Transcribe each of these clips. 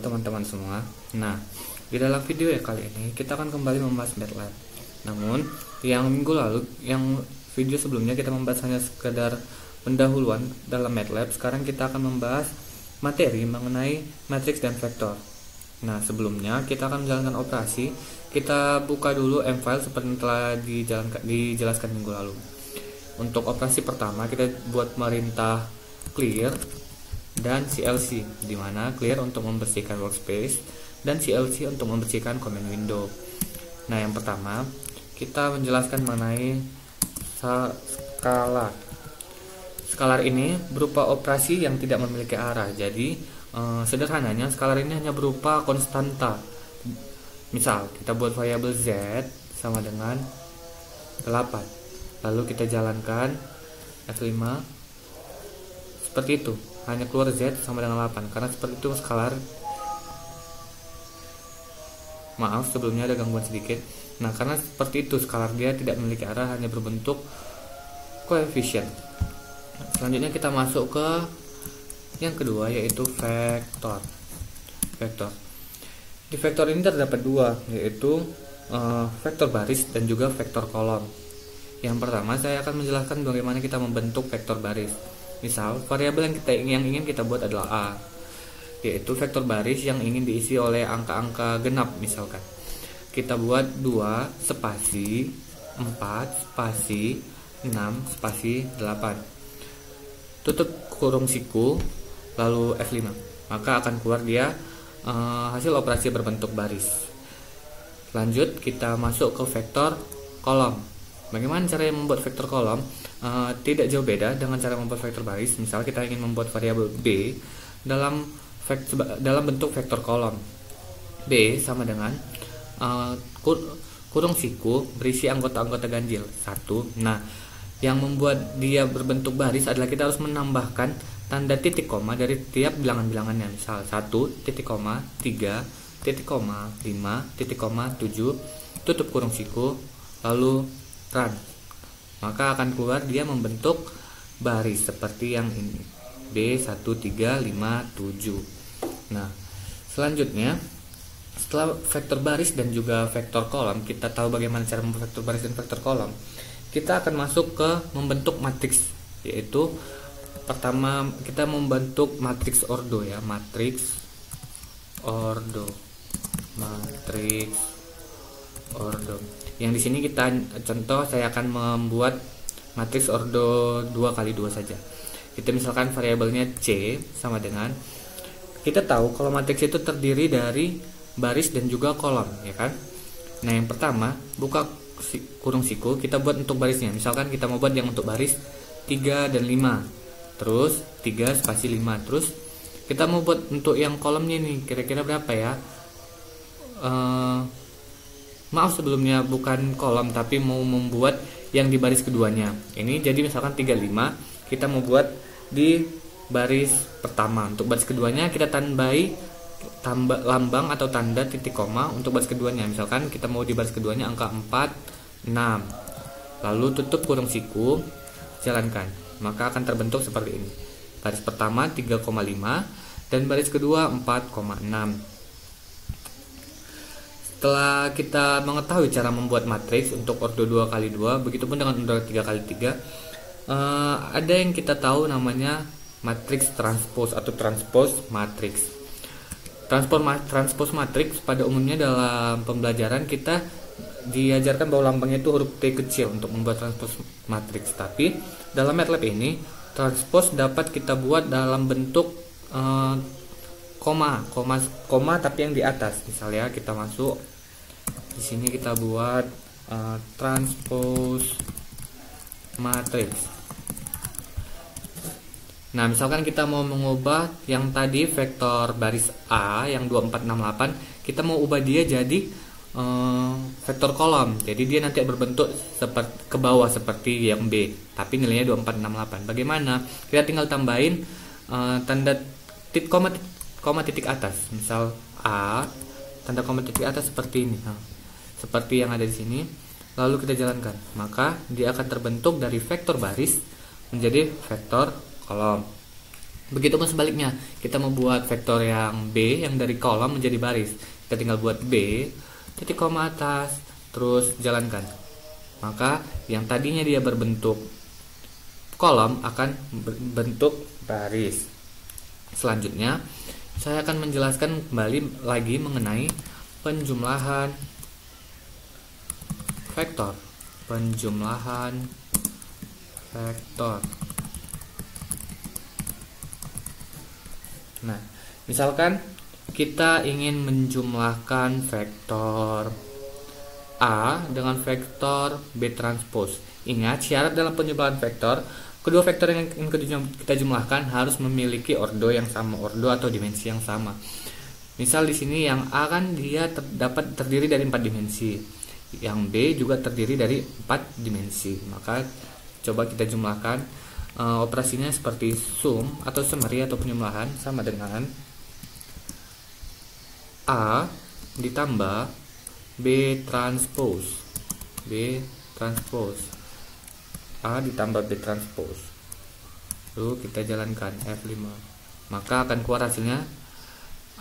teman-teman semua. Nah, di dalam video kali ini kita akan kembali membahas MATLAB. Namun, yang minggu lalu, yang video sebelumnya kita membahas hanya sekedar pendahuluan dalam MATLAB. Sekarang kita akan membahas materi mengenai matriks dan vektor. Nah, sebelumnya kita akan menjalankan operasi. Kita buka dulu M-file seperti yang telah dijelaskan minggu lalu. Untuk operasi pertama kita buat perintah clear dan CLC, di mana clear untuk membersihkan workspace dan CLC untuk membersihkan command window. Nah, yang pertama kita menjelaskan mengenai scalar. Scalar ini berupa operasi yang tidak memiliki arah. Jadi sederhananya scalar ini hanya berupa konstanta. Misal kita buat variabel z sama dengan 8, lalu kita jalankan F5 seperti itu, hanya keluar z sama dengan 8 karena seperti itu skalar. Maaf sebelumnya ada gangguan sedikit. Nah, karena seperti itu skalar dia tidak memiliki arah, hanya berbentuk koefisien. Selanjutnya kita masuk ke yang kedua, yaitu vektor. Di vektor ini terdapat dua, yaitu vektor baris dan juga vektor kolom. Yang pertama saya akan menjelaskan bagaimana kita membentuk vektor baris. Misal, variabel yang ingin kita buat adalah A, yaitu vektor baris yang ingin diisi oleh angka-angka genap. Misalkan kita buat 2 spasi 4 spasi 6 spasi 8, tutup kurung siku, lalu F5, maka akan keluar dia hasil operasi berbentuk baris. Lanjut kita masuk ke vektor kolom. Bagaimana cara membuat vektor kolom? Tidak jauh beda dengan cara membuat vektor baris. Misal kita ingin membuat variabel B dalam bentuk vektor kolom. B sama dengan kurung siku berisi anggota-anggota ganjil 1. Nah, yang membuat dia berbentuk baris adalah kita harus menambahkan tanda titik koma dari tiap bilangan-bilangannya. Misal 1, titik koma, 3, titik koma, 5, titik koma, 7, tutup kurung siku, lalu run. Maka akan keluar dia membentuk baris seperti yang ini, B1, 3, 5, 7. Nah, selanjutnya setelah vektor baris dan juga vektor kolom, kita tahu bagaimana cara membuat vektor baris dan vektor kolom. Kita akan masuk ke membentuk matriks, yaitu pertama kita membentuk matriks ordo ya, matriks ordo. Yang di sini kita contoh, saya akan membuat matriks ordo 2x2 saja. Kita misalkan variabelnya C sama dengan, kita tahu kalau matriks itu terdiri dari baris dan juga kolom, ya kan? Nah, yang pertama buka kurung siku, kita buat untuk barisnya. Misalkan kita mau buat yang untuk baris 3 dan 5, terus 3 spasi 5, terus kita mau buat untuk yang kolomnya nih kira-kira berapa ya? Maaf sebelumnya bukan kolom tapi mau membuat yang di baris keduanya. Ini jadi misalkan 35, kita mau buat di baris pertama. Untuk baris keduanya kita tambahi lambang atau tanda titik koma untuk baris keduanya. Misalkan kita mau di baris keduanya angka 4, 6. Lalu tutup kurung siku, jalankan. Maka akan terbentuk seperti ini. Baris pertama 3,5 dan baris kedua 4,6. Setelah kita mengetahui cara membuat matriks untuk ordo 2x2, begitupun dengan ordo 3x3, ada yang kita tahu namanya matriks transpose atau transpose matriks. Transpose matriks pada umumnya dalam pembelajaran kita diajarkan bahwa lambangnya itu huruf T kecil untuk membuat transpose matriks. Tapi dalam MATLAB ini transpose dapat kita buat dalam bentuk koma tapi yang di atas. Misalnya kita masuk di sini, kita buat transpose matriks. Nah, misalkan kita mau mengubah yang tadi vektor baris A yang 2468, kita mau ubah dia jadi vektor kolom. Jadi dia nanti berbentuk seperti ke bawah seperti yang B, tapi nilainya 2468. Bagaimana? Kita tinggal tambahin tanda koma titik atas. Misal A, tanda koma titik atas seperti ini. Nah, seperti yang ada di sini. Lalu kita jalankan. Maka dia akan terbentuk dari vektor baris menjadi vektor kolom. Begitupun sebaliknya, kita membuat vektor yang B yang dari kolom menjadi baris. Kita tinggal buat B, titik koma atas, terus jalankan. Maka yang tadinya dia berbentuk kolom akan berbentuk baris. Selanjutnya, saya akan menjelaskan kembali lagi mengenai penjumlahan vektor. Penjumlahan vektor. Nah, misalkan kita ingin menjumlahkan vektor A dengan vektor B transpose. Ingat, syarat dalam penjumlahan vektor, kedua vektor yang ingin kita jumlahkan harus memiliki ordo yang sama, ordo atau dimensi yang sama. Misal di sini yang A kan dia dapat terdiri dari 4 dimensi. Yang B juga terdiri dari 4 dimensi. Maka coba kita jumlahkan. Operasinya seperti sum atau summary atau penjumlahan sama dengan A ditambah B transpose. A ditambah B transpose. Lalu kita jalankan F5. Maka akan keluar hasilnya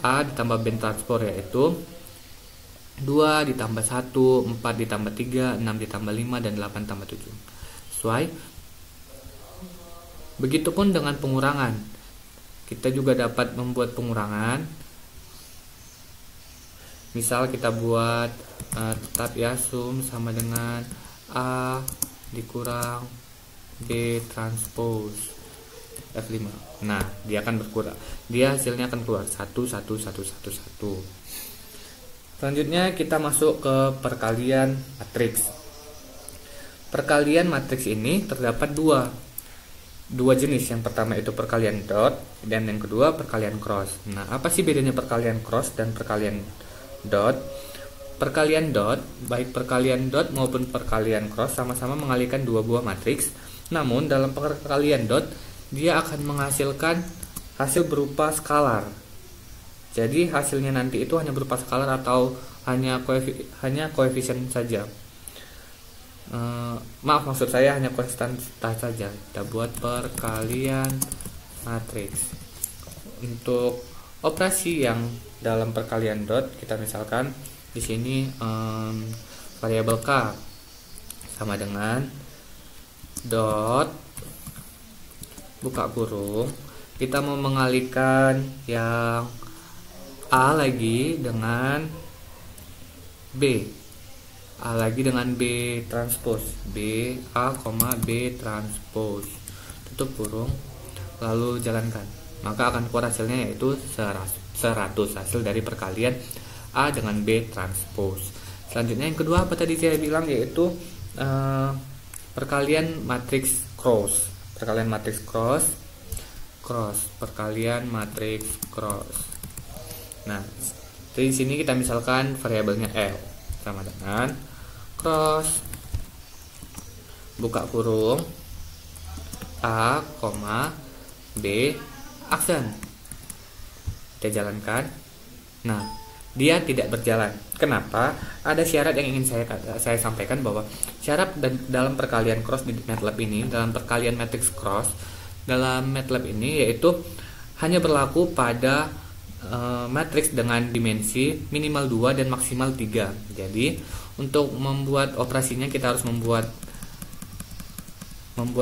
A ditambah B transpose, yaitu 2 ditambah 1, 4 ditambah 3, 6 ditambah 5, dan 8 tambah 7. Sesuai. Begitupun dengan pengurangan. Kita juga dapat membuat pengurangan. Misal kita buat tetap ya, sum sama dengan A dikurang B transpose F5. Nah, dia akan berkurang. Dia hasilnya akan keluar 1 1 1 1 1. Selanjutnya kita masuk ke perkalian matriks. Perkalian matriks ini terdapat dua jenis. Yang pertama itu perkalian dot, dan yang kedua perkalian cross. Nah, apa sih bedanya perkalian cross dan perkalian dot? Perkalian dot, baik perkalian dot maupun perkalian cross sama-sama mengalihkan dua buah matriks. Namun dalam perkalian dot, dia akan menghasilkan hasil berupa skalar. Jadi hasilnya nanti itu hanya berupa skalar atau hanya koefisien saja. Maaf, maksud saya hanya konstanta saja. Kita buat perkalian matriks. Untuk operasi yang dalam perkalian dot, kita misalkan di sini variabel k sama dengan dot buka kurung. Kita mau mengalihkan yang A lagi dengan B. A lagi dengan B transpose, B A, B transpose, tutup kurung, lalu jalankan. Maka akan keluar hasilnya yaitu 100, hasil dari perkalian A dengan B transpose. Selanjutnya yang kedua apa tadi saya bilang, yaitu perkalian matriks cross. Perkalian matriks cross, perkalian matriks cross. Nah, di sini kita misalkan variabelnya L sama dengan cross buka kurung A, B aksen. Kita jalankan. Nah, dia tidak berjalan. Kenapa? Ada syarat yang ingin saya sampaikan, bahwa syarat dalam perkalian cross di MATLAB ini, dalam perkalian matriks cross dalam MATLAB ini, yaitu hanya berlaku pada matriks dengan dimensi minimal 2 dan maksimal 3. Jadi untuk membuat operasinya kita harus membuat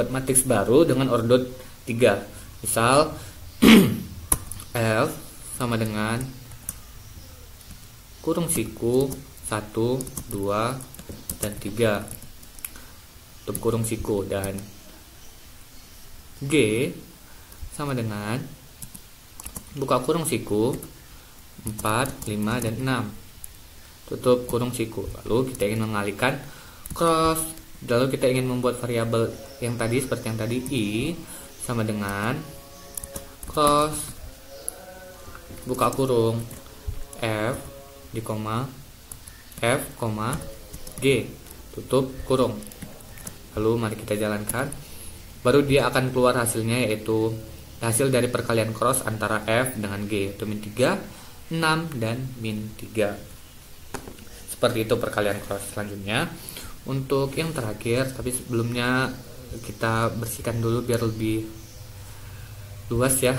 matriks baru dengan ordo 3. Misal F sama dengan kurung siku 1, 2, dan 3, tutup kurung siku, dan G sama dengan buka kurung siku 4, 5, dan 6, tutup kurung siku. Lalu kita ingin mengalihkan cross, lalu kita ingin membuat variabel yang tadi seperti yang tadi, I sama dengan cross buka kurung F di koma F, G, tutup kurung. Lalu mari kita jalankan. Baru dia akan keluar hasilnya, yaitu hasil dari perkalian cross antara F dengan G, yaitu min 3, 6, dan min 3. Seperti itu perkalian cross. Selanjutnya untuk yang terakhir, tapi sebelumnya kita bersihkan dulu biar lebih luas ya.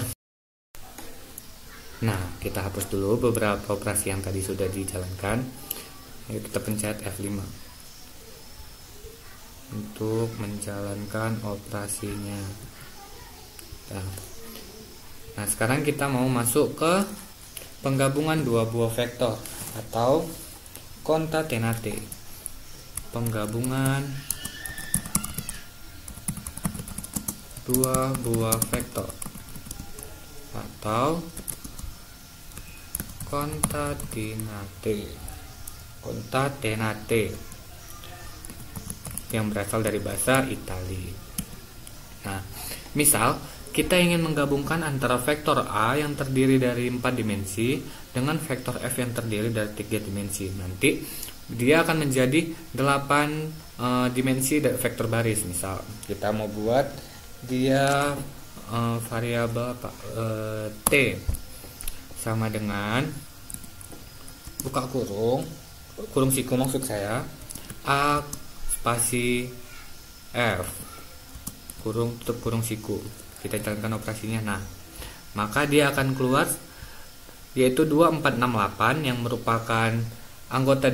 Nah, kita hapus dulu beberapa operasi yang tadi sudah dijalankan. Ayo kita pencet F5 untuk menjalankan operasinya. Nah, sekarang kita mau masuk ke penggabungan dua buah vektor atau concatenate. Penggabungan dua buah vektor atau concatenate yang berasal dari bahasa Itali. Nah, misal kita ingin menggabungkan antara vektor A yang terdiri dari 4 dimensi dengan vektor F yang terdiri dari 3 dimensi. Nanti dia akan menjadi 8 dimensi dari vektor baris. Misal kita mau buat dia variabel T sama dengan buka kurung siku maksud saya, A spasi F kurung tutup kurung siku. Kita jalankan operasinya. Nah, maka dia akan keluar yaitu 2468 yang merupakan anggota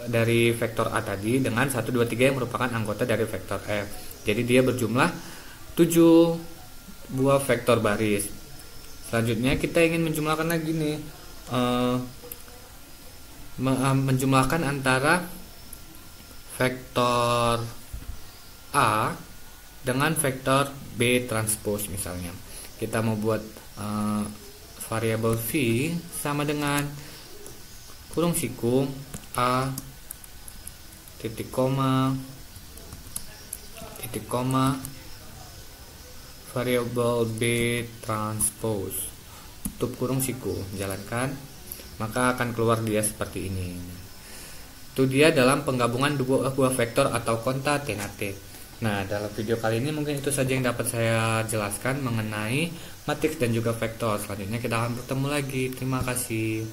dari vektor A tadi dengan 123 yang merupakan anggota dari vektor F. Jadi dia berjumlah 7 buah vektor baris. Selanjutnya kita ingin menjumlahkan lagi nih, menjumlahkan antara vektor A dengan vektor B transpose. Misalnya kita mau buat variabel V sama dengan kurung siku A titik koma variabel B transpose tutup kurung siku, jalankan, maka akan keluar dia seperti ini. Itu dia dalam penggabungan dua buah vektor atau concatenate. Nah, dalam video kali ini mungkin itu saja yang dapat saya jelaskan mengenai matriks dan juga vektor. Selanjutnya kita akan bertemu lagi. Terima kasih.